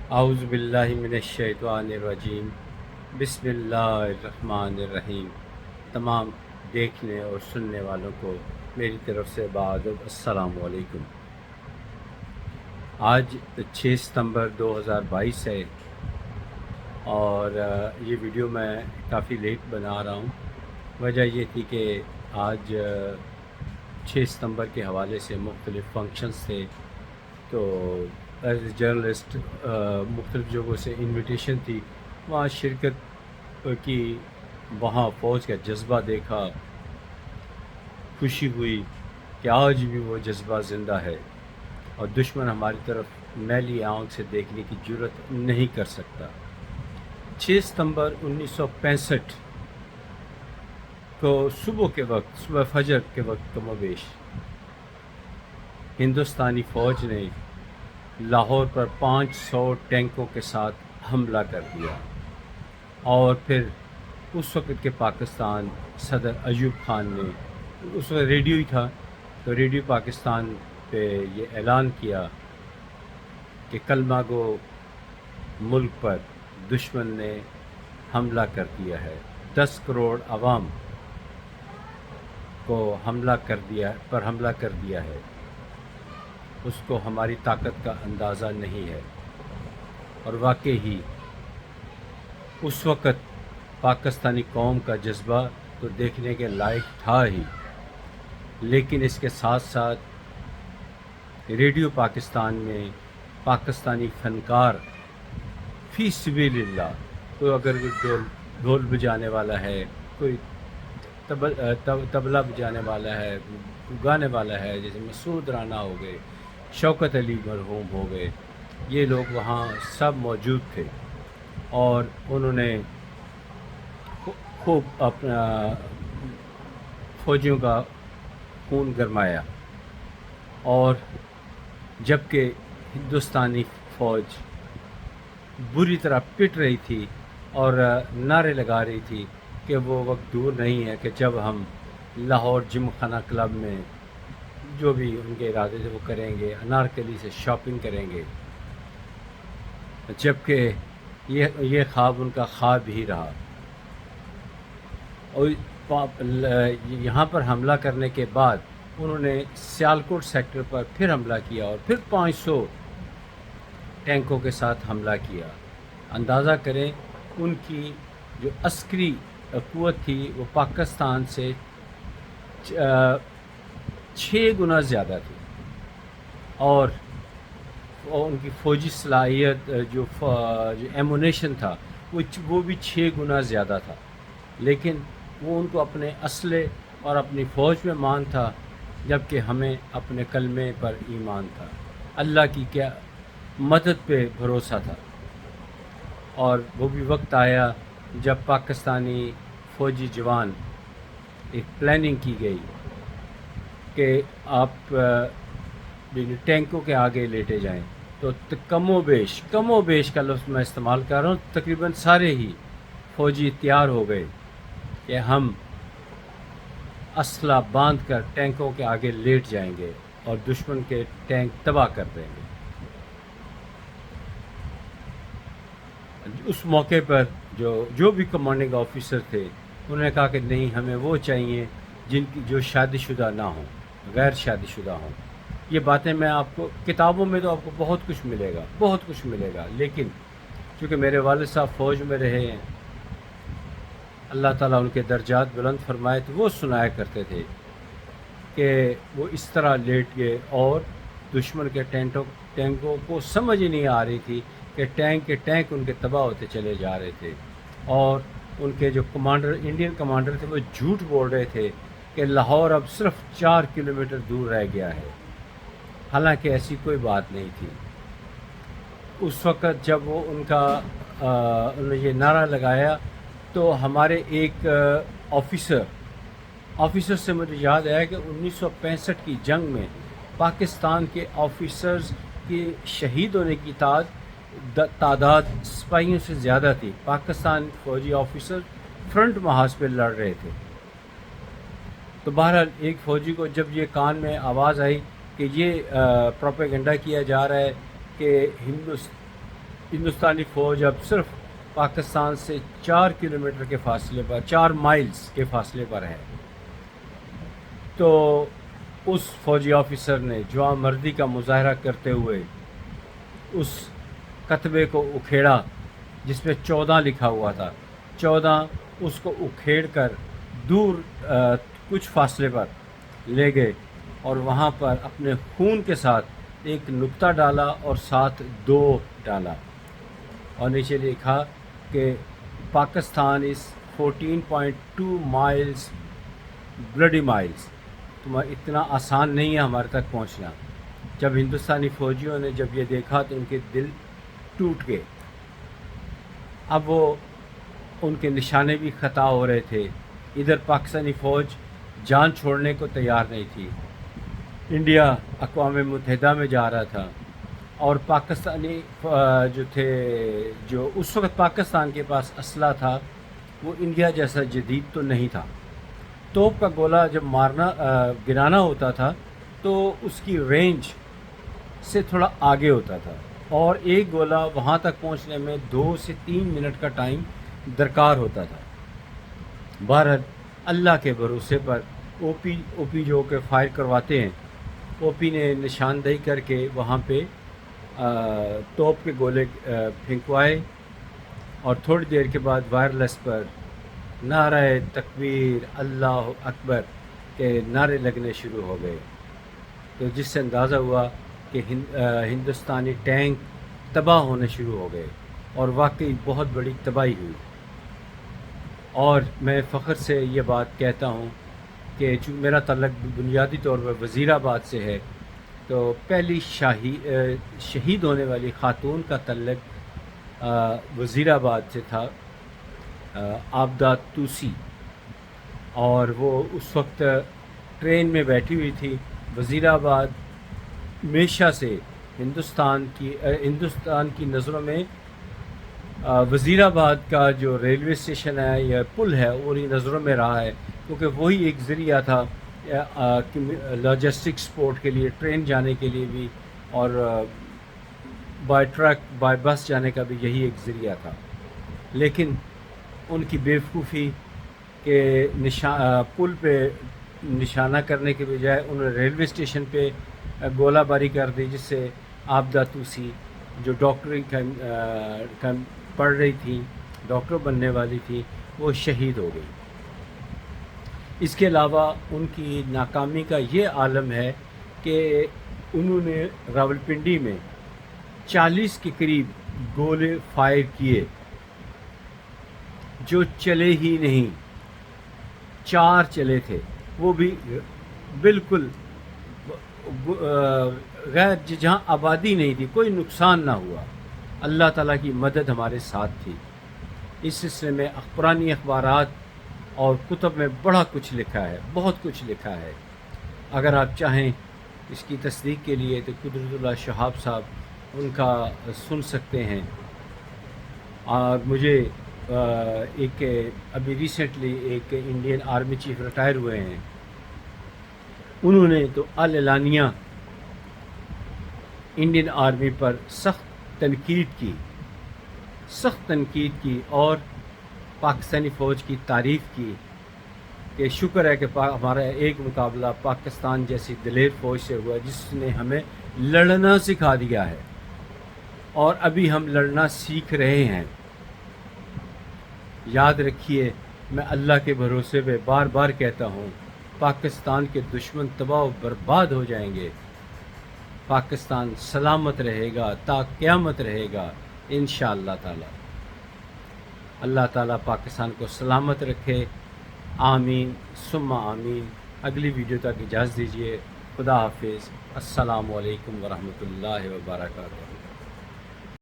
اعوذ باللہ من الشیطان الرجیم، بسم اللہ الرحمن الرحیم۔ تمام دیکھنے اور سننے والوں کو میری طرف سے بادب السلام علیکم۔ آج 6 ستمبر 2022 ہے اور یہ ویڈیو میں کافی لیٹ بنا رہا ہوں۔ وجہ یہ تھی کہ آج 6 ستمبر کے حوالے سے مختلف فنکشنز تھے، تو ایز اے جرنلسٹ مختلف جگہوں سے انویٹیشن تھی، وہاں شرکت کی، وہاں فوج کا جذبہ دیکھا، خوشی ہوئی کہ آج بھی وہ جذبہ زندہ ہے اور دشمن ہماری طرف میلی آنکھ سے دیکھنے کی جرت نہیں کر سکتا۔ 6 ستمبر 1965 کو صبح فجر کے وقت کم و بیش ہندوستانی فوج نے لاہور پر 500 ٹینکوں کے ساتھ حملہ کر دیا، اور پھر اس وقت کے پاکستان صدر ایوب خان نے، اس وقت ریڈیو ہی تھا، تو ریڈیو پاکستان پہ یہ اعلان کیا کہ کلمہ گو ملک پر دشمن نے حملہ کر دیا ہے، 10 کروڑ عوام کو حملہ کر دیا ہے، اس کو ہماری طاقت کا اندازہ نہیں ہے۔ اور واقعی ہی اس وقت پاکستانی قوم کا جذبہ تو دیکھنے کے لائق تھا ہی، لیکن اس کے ساتھ ساتھ ریڈیو پاکستان میں پاکستانی فنکار فی سبیل اللہ، کوئی اگر ڈھول بجانے والا ہے، کوئی طبلہ بجانے والا ہے، گانے والا ہے، جیسے مسعود رانا ہو گئے، شوکت علی مرحوم ہو گئے، یہ لوگ وہاں سب موجود تھے، اور انہوں نے خوب اپنا فوجیوں کا خون گرمایا، اور جبکہ ہندوستانی فوج بری طرح پٹ رہی تھی اور نعرے لگا رہی تھی کہ وہ وقت دور نہیں ہے کہ جب ہم لاہور جم خانہ کلب میں جو بھی ان کے ارادے تھے وہ کریں گے، انارکلی سے شاپنگ کریں گے، جبکہ یہ خواب ان کا خواب ہی رہا۔ اور یہاں پر حملہ کرنے کے بعد انہوں نے سیالکوٹ سیکٹر پر پھر حملہ کیا اور پھر 500 ٹینکوں کے ساتھ حملہ کیا۔ اندازہ کریں ان کی جو عسکری قوت تھی وہ پاکستان سے 6 گنا زیادہ تھی، اور ان کی فوجی صلاحیت جو ایمونیشن تھا وہ بھی 6 گنا زیادہ تھا، لیکن وہ ان کو اپنے اسلحے اور اپنی فوج پہ مان تھا، جبکہ ہمیں اپنے کلمے پر ایمان تھا، اللہ کی کیا مدد پہ بھروسہ تھا۔ اور وہ بھی وقت آیا جب پاکستانی فوجی جوان ایک پلاننگ کی گئی کہ آپ ٹینکوں کے آگے لیٹے جائیں، تو کم و بیش کا لفظ میں استعمال کر رہا ہوں، تقریباً سارے ہی فوجی تیار ہو گئے کہ ہم اسلحہ باندھ کر ٹینکوں کے آگے لیٹ جائیں گے اور دشمن کے ٹینک تباہ کر دیں گے۔ اس موقع پر جو بھی کمانڈنگ آفیسر تھے انہوں نے کہا کہ نہیں، ہمیں وہ چاہیے جو شادی شدہ نہ ہوں، غیر شادی شدہ ہوں۔ یہ باتیں میں آپ کو کتابوں میں تو آپ کو بہت کچھ ملے گا، لیکن چونکہ میرے والد صاحب فوج میں رہے ہیں، اللہ تعالیٰ ان کے درجات بلند فرمائے، تو وہ سنایا کرتے تھے کہ وہ اس طرح لیٹ گئے اور دشمن کے ٹینکوں کو سمجھ ہی نہیں آ رہی تھی کہ ٹینک ان کے تباہ ہوتے چلے جا رہے تھے، اور ان کے جو انڈین کمانڈر تھے وہ جھوٹ بول رہے تھے کہ لاہور اب صرف 4 کلومیٹر دور رہ گیا ہے، حالانکہ ایسی کوئی بات نہیں تھی۔ اس وقت جب وہ انہوں نے یہ نعرہ لگایا تو ہمارے ایک آفیسر سے مجھے یاد آیا کہ 1965 کی جنگ میں پاکستان کے آفیسرز کی شہید ہونے کی تعداد سپاہیوں سے زیادہ تھی۔ پاکستان فوجی آفیسر فرنٹ محاذ پہ لڑ رہے تھے، تو بہرحال ایک فوجی کو جب یہ کان میں آواز آئی کہ یہ پروپیگنڈا کیا جا رہا ہے کہ ہندوستانی فوج اب صرف پاکستان سے 4 کلومیٹر کے فاصلے پر، 4 مائلز کے فاصلے پر ہے۔ تو اس فوجی آفیسر نے جوان مردی کا مظاہرہ کرتے ہوئے اس کتبے کو اکھیڑا جس پہ 14 لکھا ہوا تھا، 14 اس کو اکھیڑ کر دور کچھ فاصلے پر لے گئے اور وہاں پر اپنے خون کے ساتھ ایک نقطہ ڈالا اور ساتھ 2 ڈالا اور نیچے لکھا کہ پاکستان از 14.2 مائلز بلڈی مائلز، اتنا آسان نہیں ہے ہمارے تک پہنچنا۔ جب ہندوستانی فوجیوں نے جب یہ دیکھا تو ان کے دل ٹوٹ گئے۔ اب وہ ان کے نشانے بھی خطا ہو رہے تھے، ادھر پاکستانی فوج جان چھوڑنے کو تیار نہیں تھی، انڈیا اقوام متحدہ میں جا رہا تھا اور پاکستانی جو تھے، جو اس وقت پاکستان کے پاس اسلحہ تھا وہ انڈیا جیسا جدید تو نہیں تھا۔ توپ کا گولہ جب گرانا ہوتا تھا تو اس کی رینج سے تھوڑا آگے ہوتا تھا اور ایک گولہ وہاں تک پہنچنے میں 2 سے 3 منٹ کا ٹائم درکار ہوتا تھا۔ بہرحال اللہ کے بھروسے پر او پی جو کہ فائر کرواتے ہیں، او پی نے نشاندہی کر کے وہاں پہ توپ کے گولے پھینکوائے اور تھوڑی دیر کے بعد وائرلیس پر نعرہ تکبیر اللہ اکبر کے نعرے لگنے شروع ہو گئے، تو جس سے اندازہ ہوا کہ ہندوستانی ٹینک تباہ ہونے شروع ہو گئے اور واقعی بہت بڑی تباہی ہوئی۔ اور میں فخر سے یہ بات کہتا ہوں کہ چونکہ میرا تعلق بنیادی طور پر وزیر آباد سے ہے، تو پہلی شہید ہونے والی خاتون کا تعلق وزیر آباد سے تھا، عابدہ توسی، اور وہ اس وقت ٹرین میں بیٹھی ہوئی تھی۔ وزیر آباد ہمیشہ سے ہندوستان کی نظروں میں وزیر آباد کا جو ریلوے اسٹیشن ہے یا پل ہے وہی نظروں میں رہا ہے، کیونکہ وہی ایک ذریعہ تھا لاجسٹک سپورٹ کے لیے، ٹرین جانے کے لیے بھی اور بائی ٹرک بائی بس جانے کا بھی یہی ایک ذریعہ تھا۔ لیکن ان کی بیوقوفی کہ پل پہ نشانہ کرنے کے بجائے انہوں نے ریلوے اسٹیشن پہ گولہ باری کر دی، جس سے عابدہ توسی جو ڈاکٹری پڑھ رہی تھی، ڈاکٹر بننے والی تھی، وہ شہید ہو گئی۔ اس کے علاوہ ان کی ناکامی کا یہ عالم ہے کہ انہوں نے راولپنڈی میں 40 کے قریب گولے فائر کیے جو چلے ہی نہیں، 4 چلے تھے، وہ بھی بالکل غیر جہاں آبادی نہیں تھی، کوئی نقصان نہ ہوا۔ اللہ تعالیٰ کی مدد ہمارے ساتھ تھی۔ اس سلسلے میں پرانی اخبارات اور کتب میں بڑا کچھ لکھا ہے، بہت کچھ لکھا ہے۔ اگر آپ چاہیں اس کی تصدیق کے لیے تو قدرت اللہ شہاب صاحب ان کا سن سکتے ہیں۔ اور مجھے ایک ابھی ریسنٹلی ایک انڈین آرمی چیف ریٹائر ہوئے ہیں، انہوں نے تو اعلانیہ انڈین آرمی پر سخت تنقید کی اور پاکستانی فوج کی تعریف کی کہ شکر ہے کہ ہمارا ایک مقابلہ پاکستان جیسی دلیر فوج سے ہوا جس نے ہمیں لڑنا سکھا دیا ہے اور ابھی ہم لڑنا سیکھ رہے ہیں۔ یاد رکھیے، میں اللہ کے بھروسے پہ بار بار کہتا ہوں، پاکستان کے دشمن تباہ و برباد ہو جائیں گے، پاکستان سلامت رہے گا، تا قیامت رہے گا انشاءاللہ تعالی۔ اللہ تعالیٰ پاکستان کو سلامت رکھے، آمین ثم آمین۔ اگلی ویڈیو تک اجازت دیجیے، خدا حافظ، السلام علیکم ورحمۃ اللہ وبرکاتہ۔